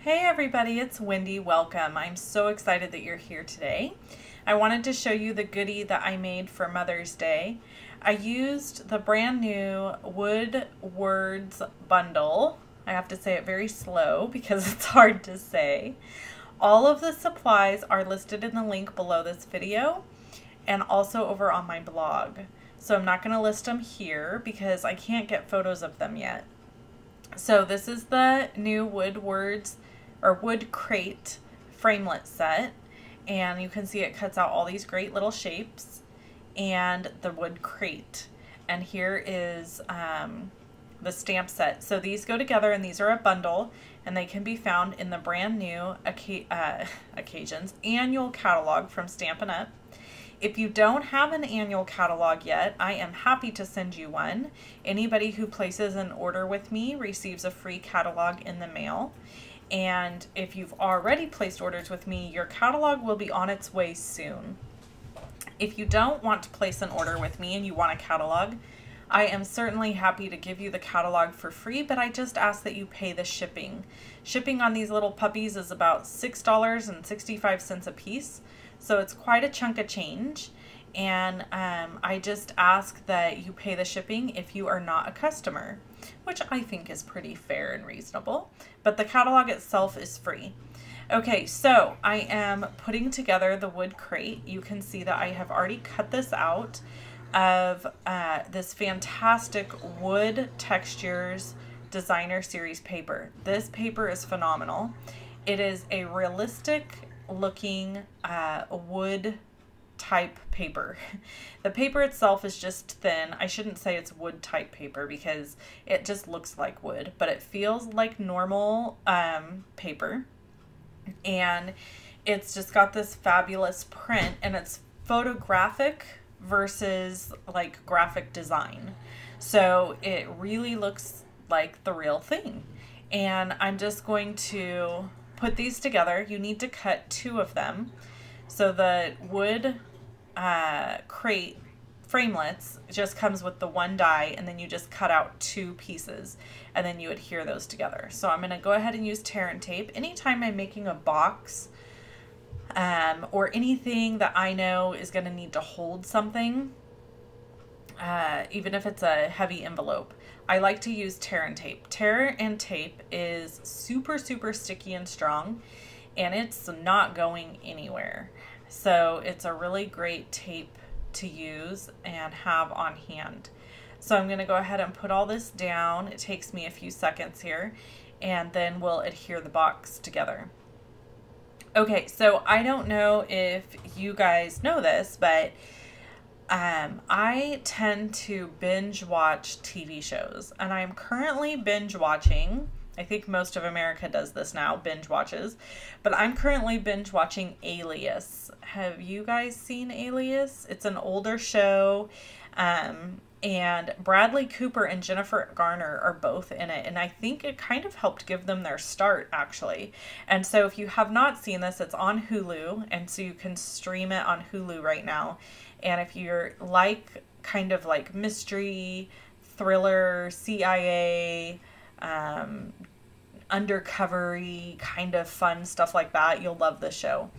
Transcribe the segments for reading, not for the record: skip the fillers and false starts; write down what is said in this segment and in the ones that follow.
Hey everybody, it's Wendy. Welcome. I'm so excited that you're here today. I wanted to show you the goodie that I made for Mother's Day. I used the brand new Wood Words bundle. I have to say it very slow because it's hard to say. All of the supplies are listed in the link below this video and also over on my blog. So I'm not going to list them here because I can't get photos of them yet. So this is the new Wood Words or Wood Crate framelit set, and you can see it cuts out all these great little shapes and the wood crate. And here is the stamp set. So these go together and these are a bundle, and they can be found in the brand new Occasions annual catalog from Stampin UP. If you don't have an annual catalog yet, I am happy to send you one. Anybody who places an order with me receives a free catalog in the mail. And if you've already placed orders with me, your catalog will be on its way soon. If you don't want to place an order with me and you want a catalog, I am certainly happy to give you the catalog for free, but I just ask that you pay the shipping. Shipping on these little puppies is about $6.65 a piece. So it's quite a chunk of change, and I just ask that you pay the shipping if you are not a customer, which I think is pretty fair and reasonable, but the catalog itself is free. Okay, so I am putting together the wood crate. You can see that I have already cut this out of this fantastic Wood Textures Designer Series paper. This paper is phenomenal. It is a realistic looking wood type paper. The paper itself is just thin. I shouldn't say it's wood type paper because it just looks like wood, but it feels like normal paper, and it's just got this fabulous print, and it's photographic versus like graphic design, so it really looks like the real thing. And I'm just going to put these together. You need to cut two of them. So the wood crate framelits just comes with the one die, and then you just cut out two pieces and then you adhere those together. So I'm going to go ahead and use tear and tape. Anytime I'm making a box or anything that I know is going to need to hold something, even if it's a heavy envelope, I like to use tear and tape. Tear and tape is super sticky and strong, and it's not going anywhere. So it's a really great tape to use and have on hand. So I'm going to go ahead and put all this down. It takes me a few seconds here, and then we'll adhere the box together. Okay, so I don't know if you guys know this, but I tend to binge watch TV shows, and I'm currently binge watching, I think most of America does this now, binge watches, but I'm currently binge watching Alias. Have you guys seen Alias? It's an older show, and Bradley Cooper and Jennifer Garner are both in it, and I think it kind of helped give them their start, actually. And so if you have not seen this, it's on Hulu, and so you can stream it on Hulu right now. And if you're like kind of like mystery, thriller, CIA, undercover-y kind of fun stuff like that, you'll love this show.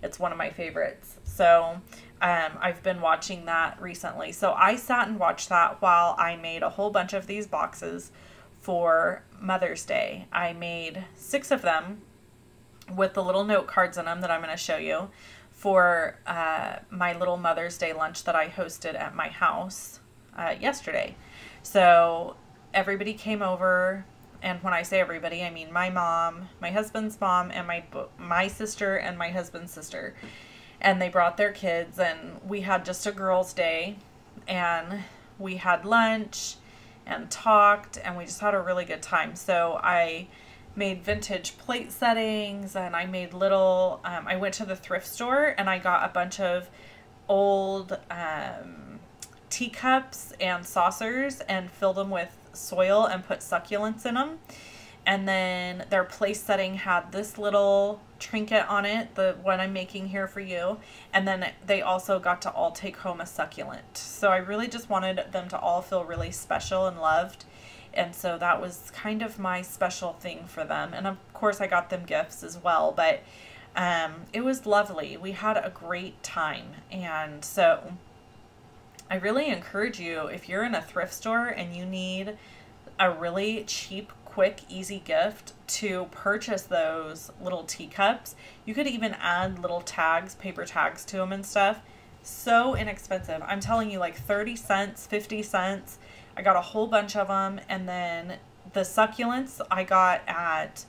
It's one of my favorites. So I've been watching that recently. So I sat and watched that while I made a whole bunch of these boxes for Mother's Day. I made 6 of them with the little note cards in them that I'm going to show you for my little Mother's Day lunch that I hosted at my house yesterday. So everybody came over, and when I say everybody, I mean my mom, my husband's mom, and my sister and my husband's sister. And they brought their kids, and we had just a girls' day, and we had lunch and talked, and we just had a really good time. So I made vintage plate settings, and I made little, I went to the thrift store and I got a bunch of old teacups and saucers and filled them with soil and put succulents in them. And then their place setting had this little trinket on it, the one I'm making here for you. And then they also got to all take home a succulent. So I really just wanted them to all feel really special and loved. And so that was kind of my special thing for them. And of course I got them gifts as well, but it was lovely. We had a great time. And so I really encourage you, if you're in a thrift store and you need a really cheap, quick, easy gift, to purchase those little teacups. You could even add little tags, paper tags to them and stuff. So inexpensive. I'm telling you, like 30 cents, 50 cents. I got a whole bunch of them. And then the succulents I got at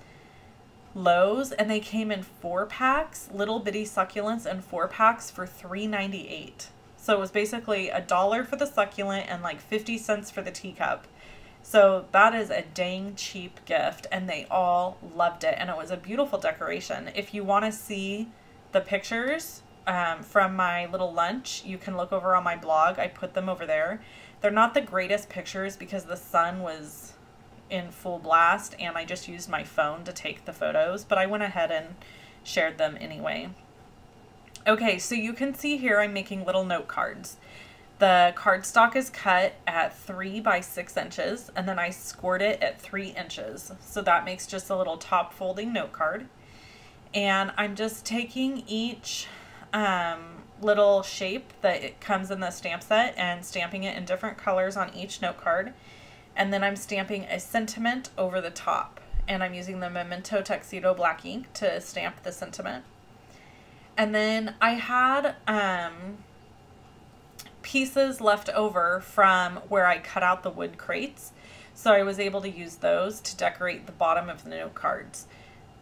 Lowe's, and they came in 4-packs, little bitty succulents in 4-packs for $3.98. So it was basically $1 for the succulent and like 50 cents for the teacup. So that is a dang cheap gift, and they all loved it, and it was a beautiful decoration. If you want to see the pictures from my little lunch, you can look over on my blog. I put them over there. They're not the greatest pictures because the sun was in full blast, and I just used my phone to take the photos, but I went ahead and shared them anyway. Okay, so you can see here I'm making little note cards. The cardstock is cut at 3 by 6 inches, and then I scored it at 3 inches. So that makes just a little top folding note card. And I'm just taking each little shape that it comes in the stamp set and stamping it in different colors on each note card. And then I'm stamping a sentiment over the top. And I'm using the Memento Tuxedo black ink to stamp the sentiment. And then I had pieces left over from where I cut out the wood crates, so I was able to use those to decorate the bottom of the note cards.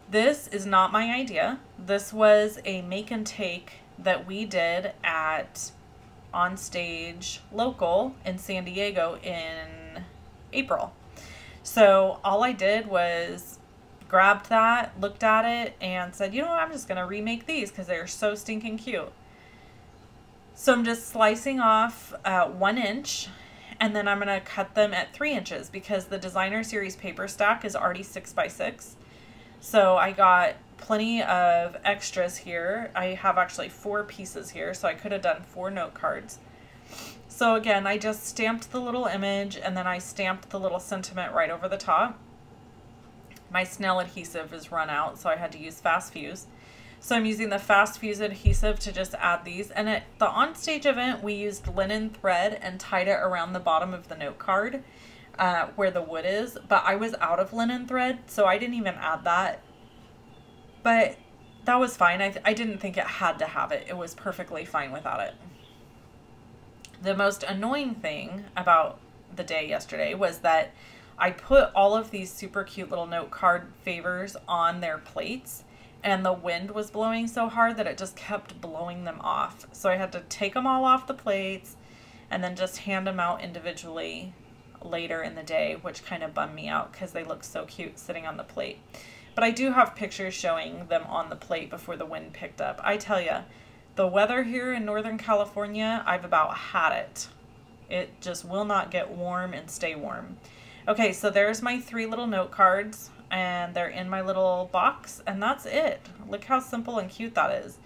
This is not my idea. This was a make and take that we did at On Stage Local in San Diego in April. So all I did was grabbed that, looked at it, and said, you know what, I'm just gonna remake these because they're so stinking cute. So I'm just slicing off 1 inch, and then I'm going to cut them at 3 inches because the Designer Series paper stack is already 6 by 6. So I got plenty of extras here. I have actually 4 pieces here, so I could have done 4 note cards. So again, I just stamped the little image, and then I stamped the little sentiment right over the top. My snail adhesive is run out, so I had to use Fast Fuse. So I'm using the Fast Fuse adhesive to just add these. And at the onstage event, we used linen thread and tied it around the bottom of the note card where the wood is. But I was out of linen thread, so I didn't even add that. But that was fine. I didn't think it had to have it. It was perfectly fine without it. The most annoying thing about the day yesterday was that I put all of these super cute little note card favors on their plates, and the wind was blowing so hard that it just kept blowing them off. So I had to take them all off the plates and then just hand them out individually later in the day, which kind of bummed me out because they look so cute sitting on the plate. But I do have pictures showing them on the plate before the wind picked up. I tell you, the weather here in Northern California, I've about had it. It just will not get warm and stay warm. Okay, so there's my 3 little note cards, and they're in my little box, and that's it. Look how simple and cute that is.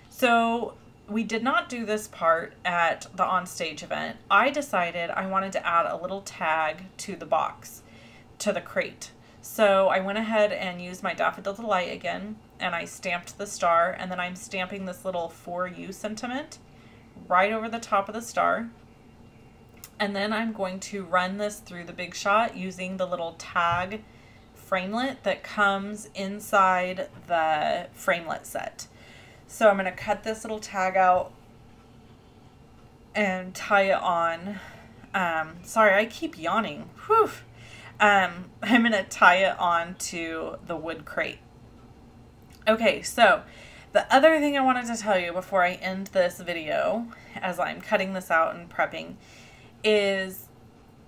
So we did not do this part at the onstage event. I decided I wanted to add a little tag to the box, to the crate. So I went ahead and used my Daffodil Delight again, and I stamped the star, and then I'm stamping this little For You sentiment right over the top of the star. And then I'm going to run this through the Big Shot using the little tag framelit that comes inside the framelit set. So I'm going to cut this little tag out and tie it on. Sorry, I keep yawning. Whew. I'm going to tie it on to the wood crate. Okay, so the other thing I wanted to tell you before I end this video, as I'm cutting this out and prepping, is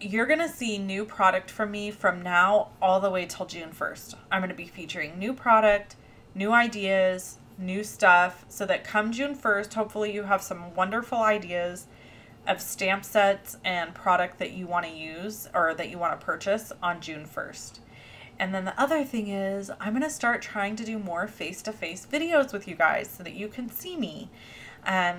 you're going to see new product from me from now all the way till June 1st. I'm going to be featuring new product, new ideas, new stuff, so that come June 1st, hopefully you have some wonderful ideas of stamp sets and product that you want to use or that you want to purchase on June 1st. And then the other thing is I'm going to start trying to do more face-to-face videos with you guys so that you can see me.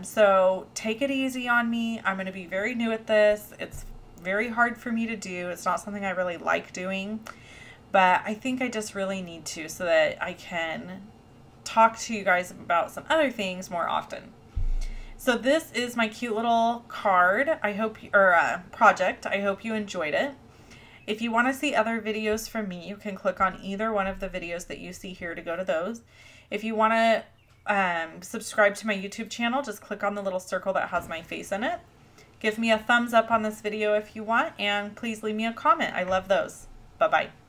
So take it easy on me. I'm going to be very new at this. It's very hard for me to do. It's not something I really like doing, but I think I just really need to so that I can talk to you guys about some other things more often. So this is my cute little card, project. I hope you enjoyed it. If you want to see other videos from me, you can click on either one of the videos that you see here to go to those. If you want to subscribe to my YouTube channel, just click on the little circle that has my face in it. Give me a thumbs up on this video if you want, and please leave me a comment. I love those. Bye-bye.